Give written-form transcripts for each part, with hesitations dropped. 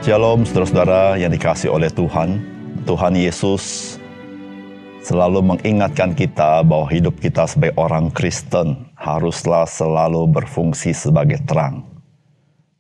Shalom saudara-saudara yang dikasihi oleh Tuhan. Tuhan Yesus selalu mengingatkan kita bahwa hidup kita sebagai orang Kristen haruslah selalu berfungsi sebagai terang.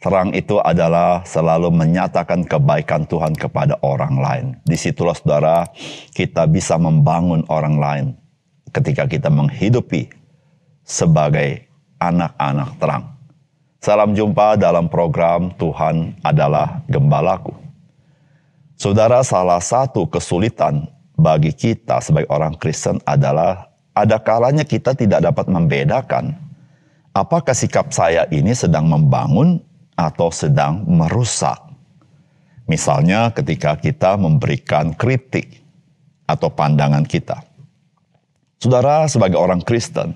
Terang itu adalah selalu menyatakan kebaikan Tuhan kepada orang lain. Disitulah saudara kita bisa membangun orang lain ketika kita menghidupi sebagai anak-anak terang. Salam jumpa dalam program Tuhan adalah Gembalaku. Saudara, salah satu kesulitan bagi kita sebagai orang Kristen adalah ada kalanya kita tidak dapat membedakan apakah sikap saya ini sedang membangun atau sedang merusak. Misalnya ketika kita memberikan kritik atau pandangan kita. Saudara, sebagai orang Kristen,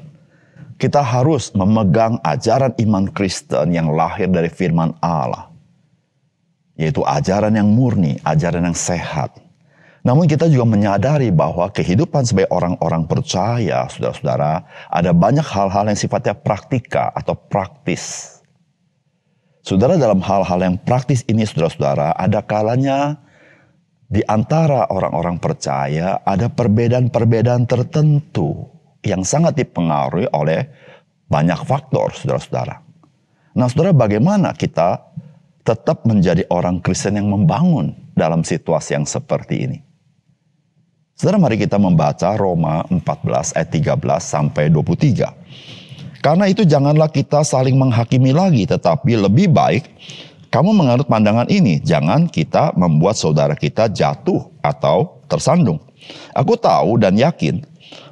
kita harus memegang ajaran iman Kristen yang lahir dari firman Allah. Yaitu ajaran yang murni, ajaran yang sehat. Namun kita juga menyadari bahwa kehidupan sebagai orang-orang percaya, saudara-saudara, ada banyak hal-hal yang sifatnya praktika atau praktis. Saudara, dalam hal-hal yang praktis ini, saudara-saudara, ada kalanya di antara orang-orang percaya ada perbedaan-perbedaan tertentu yang sangat dipengaruhi oleh banyak faktor, saudara-saudara. Nah, saudara, bagaimana kita tetap menjadi orang Kristen yang membangun dalam situasi yang seperti ini? Saudara, mari kita membaca Roma 14 ayat 13 sampai 23. Karena itu janganlah kita saling menghakimi lagi, tetapi lebih baik kamu menganut pandangan ini. Jangan kita membuat saudara kita jatuh atau tersandung. Aku tahu dan yakin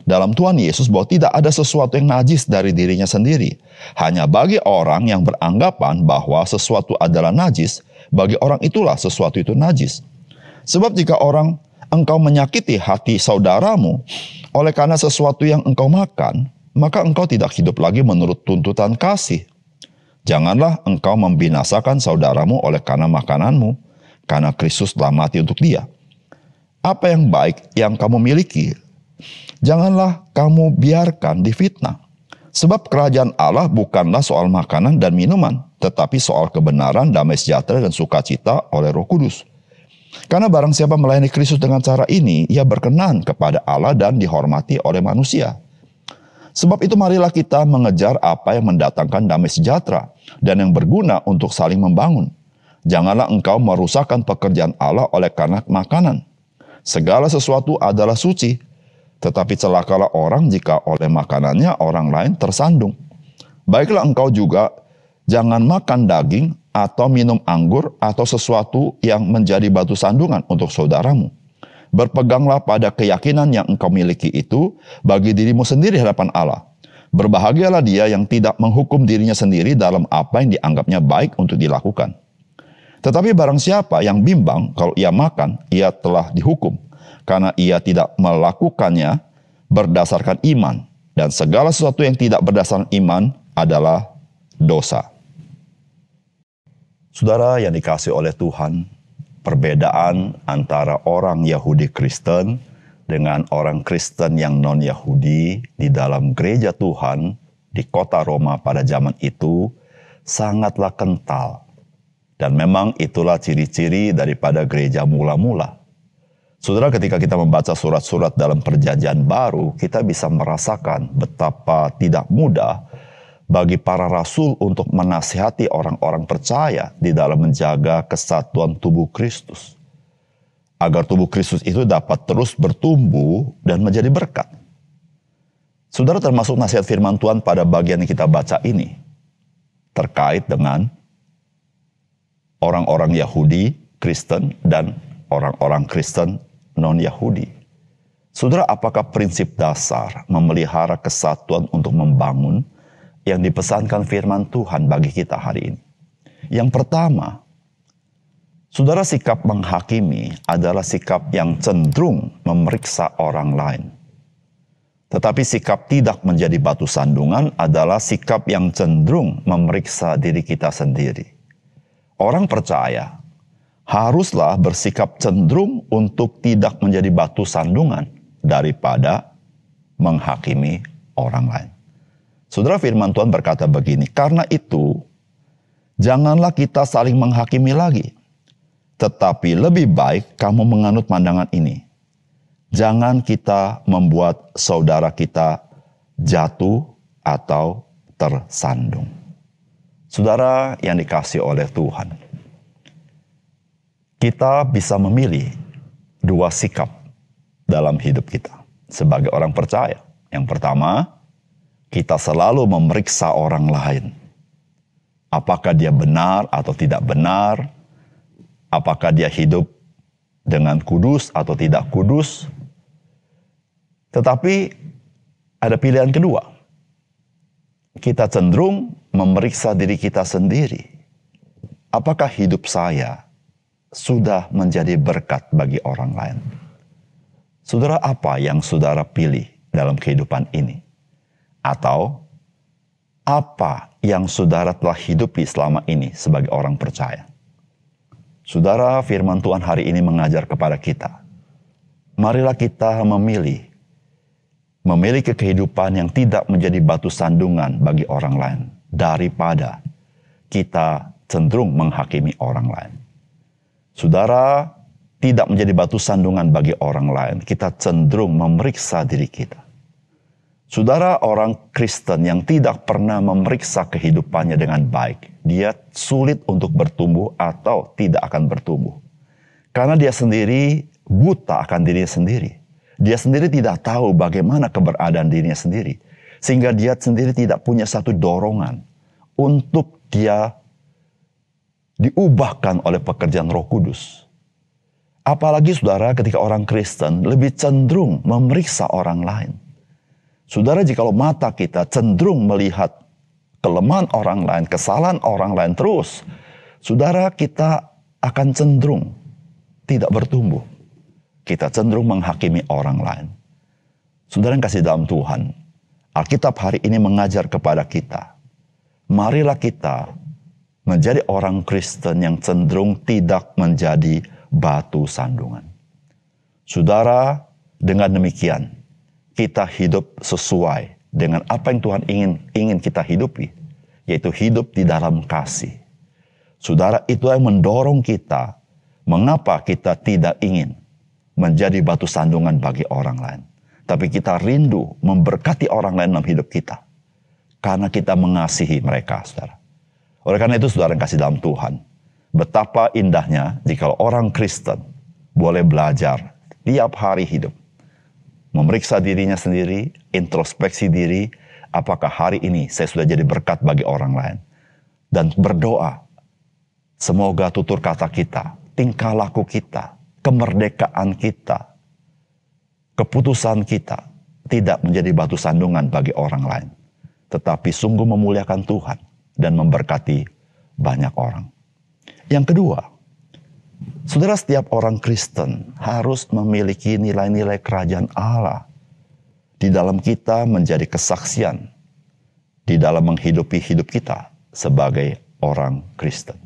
dalam Tuhan Yesus bahwa tidak ada sesuatu yang najis dari dirinya sendiri. Hanya bagi orang yang beranggapan bahwa sesuatu adalah najis, bagi orang itulah sesuatu itu najis. Sebab jika engkau menyakiti hati saudaramu oleh karena sesuatu yang engkau makan, maka engkau tidak hidup lagi menurut tuntutan kasih. Janganlah engkau membinasakan saudaramu oleh karena makananmu, karena Kristus telah mati untuk dia. Apa yang baik yang kamu miliki, janganlah kamu biarkan difitnah. Sebab kerajaan Allah bukanlah soal makanan dan minuman, tetapi soal kebenaran, damai sejahtera, dan sukacita oleh Roh Kudus. Karena barang siapa melayani Kristus dengan cara ini, ia berkenan kepada Allah dan dihormati oleh manusia. Sebab itu marilah kita mengejar apa yang mendatangkan damai sejahtera dan yang berguna untuk saling membangun. Janganlah engkau merusakkan pekerjaan Allah oleh karena makanan. Segala sesuatu adalah suci, tetapi celakalah orang jika oleh makanannya orang lain tersandung. Baiklah engkau juga jangan makan daging atau minum anggur atau sesuatu yang menjadi batu sandungan untuk saudaramu. Berpeganglah pada keyakinan yang engkau miliki itu bagi dirimu sendiri hadapan Allah. Berbahagialah dia yang tidak menghukum dirinya sendiri dalam apa yang dianggapnya baik untuk dilakukan. Tetapi barang siapa yang bimbang kalau ia makan, ia telah dihukum. Karena ia tidak melakukannya berdasarkan iman. Dan segala sesuatu yang tidak berdasarkan iman adalah dosa. Saudara yang dikasihi oleh Tuhan, perbedaan antara orang Yahudi Kristen dengan orang Kristen yang non-Yahudi di dalam gereja Tuhan di kota Roma pada zaman itu sangatlah kental. Dan memang itulah ciri-ciri daripada gereja mula-mula. Saudara, ketika kita membaca surat-surat dalam perjanjian baru, kita bisa merasakan betapa tidak mudah bagi para rasul untuk menasihati orang-orang percaya di dalam menjaga kesatuan tubuh Kristus. Agar tubuh Kristus itu dapat terus bertumbuh dan menjadi berkat. Saudara, termasuk nasihat firman Tuhan pada bagian yang kita baca ini terkait dengan orang-orang Yahudi, Kristen, dan orang-orang Kristen non-Yahudi. Saudara, apakah prinsip dasar memelihara kesatuan untuk membangun yang dipesankan firman Tuhan bagi kita hari ini? Yang pertama, saudara, sikap menghakimi adalah sikap yang cenderung memeriksa orang lain. Tetapi sikap tidak menjadi batu sandungan adalah sikap yang cenderung memeriksa diri kita sendiri. Orang percaya haruslah bersikap cenderung untuk tidak menjadi batu sandungan daripada menghakimi orang lain. Saudara, firman Tuhan berkata begini, karena itu janganlah kita saling menghakimi lagi. Tetapi lebih baik kamu menganut pandangan ini. Jangan kita membuat saudara kita jatuh atau tersandung. Saudara yang dikasihi oleh Tuhan, kita bisa memilih dua sikap dalam hidup kita sebagai orang percaya. Yang pertama, kita selalu memeriksa orang lain. Apakah dia benar atau tidak benar? Apakah dia hidup dengan kudus atau tidak kudus? Tetapi ada pilihan kedua. Kita cenderung memeriksa diri kita sendiri. Apakah hidup saya sudah menjadi berkat bagi orang lain? Saudara, apa yang saudara pilih dalam kehidupan ini? Atau apa yang saudara telah hidupi selama ini sebagai orang percaya? Saudara, firman Tuhan hari ini mengajar kepada kita. Marilah kita memiliki kehidupan yang tidak menjadi batu sandungan bagi orang lain, daripada kita cenderung menghakimi orang lain. Saudara, tidak menjadi batu sandungan bagi orang lain, kita cenderung memeriksa diri kita. Saudara, orang Kristen yang tidak pernah memeriksa kehidupannya dengan baik, dia sulit untuk bertumbuh atau tidak akan bertumbuh. Karena dia sendiri buta akan dirinya sendiri. Dia sendiri tidak tahu bagaimana keberadaan dirinya sendiri. Sehingga dia sendiri tidak punya satu dorongan untuk dia diubahkan oleh pekerjaan Roh Kudus. Apalagi saudara, ketika orang Kristen lebih cenderung memeriksa orang lain. Saudara, jikalau mata kita cenderung melihat kelemahan orang lain, kesalahan orang lain terus, saudara, kita akan cenderung tidak bertumbuh. Kita cenderung menghakimi orang lain. Saudara yang kasih dalam Tuhan, Alkitab hari ini mengajar kepada kita, marilah kita menjadi orang Kristen yang cenderung tidak menjadi batu sandungan. Saudara, dengan demikian, kita hidup sesuai dengan apa yang Tuhan ingin kita hidupi, yaitu hidup di dalam kasih. Saudara, itu yang mendorong kita, mengapa kita tidak ingin menjadi batu sandungan bagi orang lain. Tapi kita rindu memberkati orang lain dalam hidup kita. Karena kita mengasihi mereka, saudara. Oleh karena itu, saudara yang kasih dalam Tuhan, betapa indahnya jika orang Kristen boleh belajar tiap hari hidup. Memeriksa dirinya sendiri, introspeksi diri, apakah hari ini saya sudah jadi berkat bagi orang lain. Dan berdoa, semoga tutur kata kita, tingkah laku kita, kemerdekaan kita, keputusan kita, tidak menjadi batu sandungan bagi orang lain. Tetapi sungguh memuliakan Tuhan dan memberkati banyak orang. Yang kedua, saudara, setiap orang Kristen harus memiliki nilai-nilai kerajaan Allah di dalam kita menjadi kesaksian di dalam menghidupi hidup kita sebagai orang Kristen.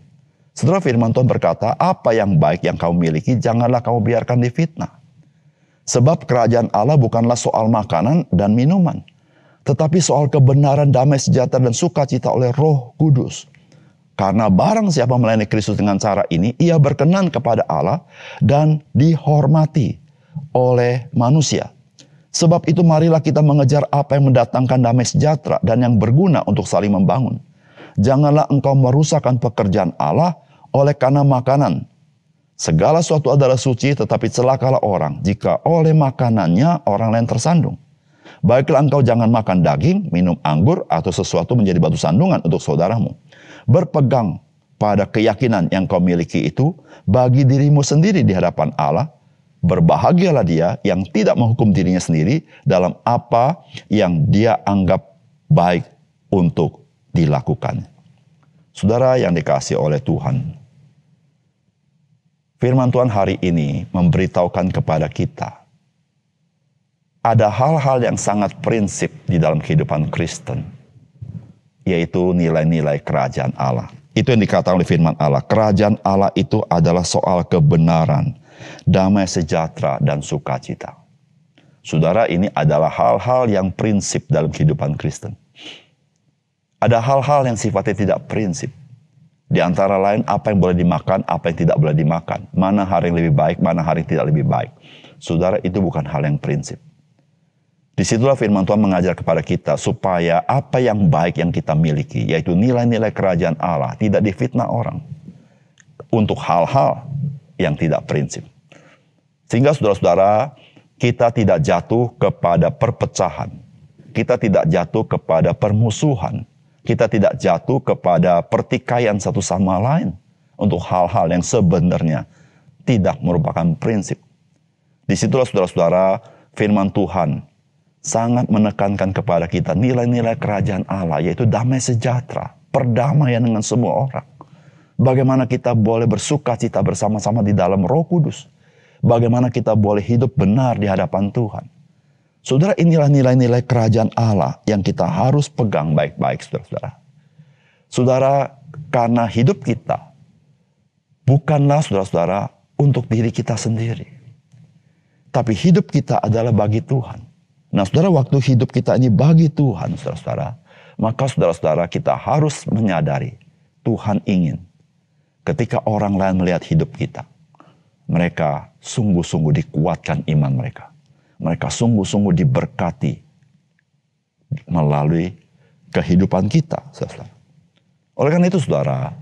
Saudara, firman Tuhan berkata, apa yang baik yang kamu miliki, janganlah kamu biarkan difitnah. Sebab kerajaan Allah bukanlah soal makanan dan minuman, tetapi soal kebenaran, damai sejahtera, dan sukacita oleh Roh Kudus. Karena barang siapa melayani Kristus dengan cara ini, ia berkenan kepada Allah dan dihormati oleh manusia. Sebab itu marilah kita mengejar apa yang mendatangkan damai sejahtera dan yang berguna untuk saling membangun. Janganlah engkau merusakkan pekerjaan Allah oleh karena makanan. Segala sesuatu adalah suci, tetapi celakalah orang jika oleh makanannya orang lain tersandung. Baiklah engkau jangan makan daging, minum anggur, atau sesuatu menjadi batu sandungan untuk saudaramu. Berpegang pada keyakinan yang kau miliki itu bagi dirimu sendiri di hadapan Allah. Berbahagialah dia yang tidak menghukum dirinya sendiri dalam apa yang dia anggap baik untuk dilakukan. Saudara yang dikasihi oleh Tuhan, firman Tuhan hari ini memberitahukan kepada kita, ada hal-hal yang sangat prinsip di dalam kehidupan Kristen, yaitu nilai-nilai kerajaan Allah. Itu yang dikatakan oleh firman Allah. Kerajaan Allah itu adalah soal kebenaran, damai sejahtera, dan sukacita. Saudara, ini adalah hal-hal yang prinsip dalam kehidupan Kristen. Ada hal-hal yang sifatnya tidak prinsip. Di antara lain apa yang boleh dimakan, apa yang tidak boleh dimakan. Mana hari yang lebih baik, mana hari yang tidak lebih baik. Saudara, itu bukan hal yang prinsip. Disitulah firman Tuhan mengajar kepada kita supaya apa yang baik yang kita miliki, yaitu nilai-nilai kerajaan Allah, tidak difitnah orang untuk hal-hal yang tidak prinsip. Sehingga saudara-saudara, kita tidak jatuh kepada perpecahan. Kita tidak jatuh kepada permusuhan. Kita tidak jatuh kepada pertikaian satu sama lain untuk hal-hal yang sebenarnya tidak merupakan prinsip. Disitulah saudara-saudara, firman Tuhan sangat menekankan kepada kita nilai-nilai kerajaan Allah, yaitu damai sejahtera, perdamaian dengan semua orang. Bagaimana kita boleh bersuka cita bersama-sama di dalam Roh Kudus. Bagaimana kita boleh hidup benar di hadapan Tuhan. Saudara, inilah nilai-nilai kerajaan Allah yang kita harus pegang baik-baik, saudara-saudara. Saudara, karena hidup kita bukanlah, saudara-saudara, untuk diri kita sendiri. Tapi hidup kita adalah bagi Tuhan. Nah, saudara, waktu hidup kita ini bagi Tuhan, saudara-saudara, maka saudara-saudara kita harus menyadari Tuhan ingin ketika orang lain melihat hidup kita, mereka sungguh-sungguh dikuatkan iman mereka. Mereka sungguh-sungguh diberkati melalui kehidupan kita, saudara. Oleh karena itu, saudara,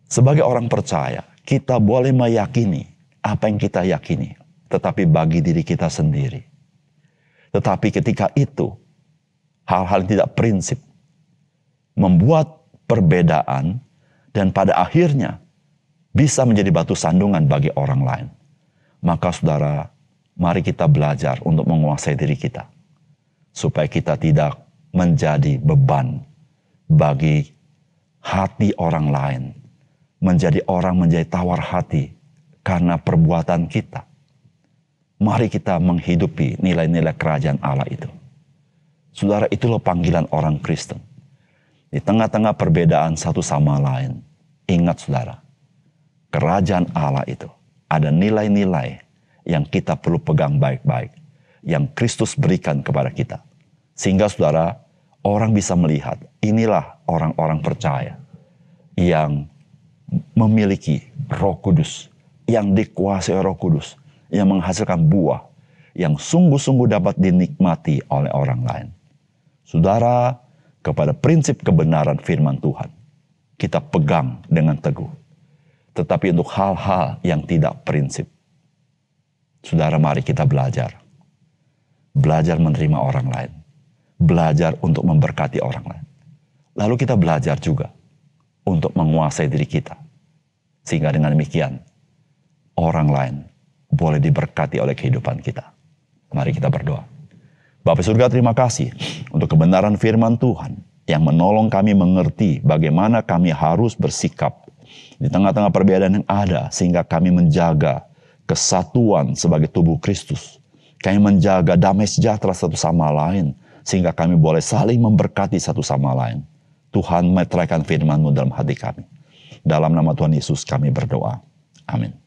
sebagai orang percaya, kita boleh meyakini apa yang kita yakini, tetapi bagi diri kita sendiri. Tetapi ketika itu, hal-hal yang tidak prinsip membuat perbedaan dan pada akhirnya bisa menjadi batu sandungan bagi orang lain. Maka saudara, mari kita belajar untuk menguasai diri kita. Supaya kita tidak menjadi beban bagi hati orang lain. Menjadi orang menjadi tawar hati karena perbuatan kita. Mari kita menghidupi nilai-nilai kerajaan Allah itu. Saudara, itulah panggilan orang Kristen. Di tengah-tengah perbedaan satu sama lain, ingat saudara, kerajaan Allah itu ada nilai-nilai yang kita perlu pegang baik-baik, yang Kristus berikan kepada kita. Sehingga saudara, orang bisa melihat, inilah orang-orang percaya yang memiliki Roh Kudus, yang dikuasai Roh Kudus, yang menghasilkan buah yang sungguh-sungguh dapat dinikmati oleh orang lain. Saudara, kepada prinsip kebenaran firman Tuhan, kita pegang dengan teguh. Tetapi untuk hal-hal yang tidak prinsip, saudara, mari kita belajar. Belajar menerima orang lain. Belajar untuk memberkati orang lain. Lalu kita belajar juga untuk menguasai diri kita. Sehingga dengan demikian, orang lain boleh diberkati oleh kehidupan kita. Mari kita berdoa. Bapa surga, terima kasih untuk kebenaran firman Tuhan yang menolong kami mengerti bagaimana kami harus bersikap di tengah-tengah perbedaan yang ada, sehingga kami menjaga kesatuan sebagai tubuh Kristus. Kami menjaga damai sejahtera satu sama lain, sehingga kami boleh saling memberkati satu sama lain. Tuhan, meteraikan firman-Mu dalam hati kami. Dalam nama Tuhan Yesus kami berdoa. Amin.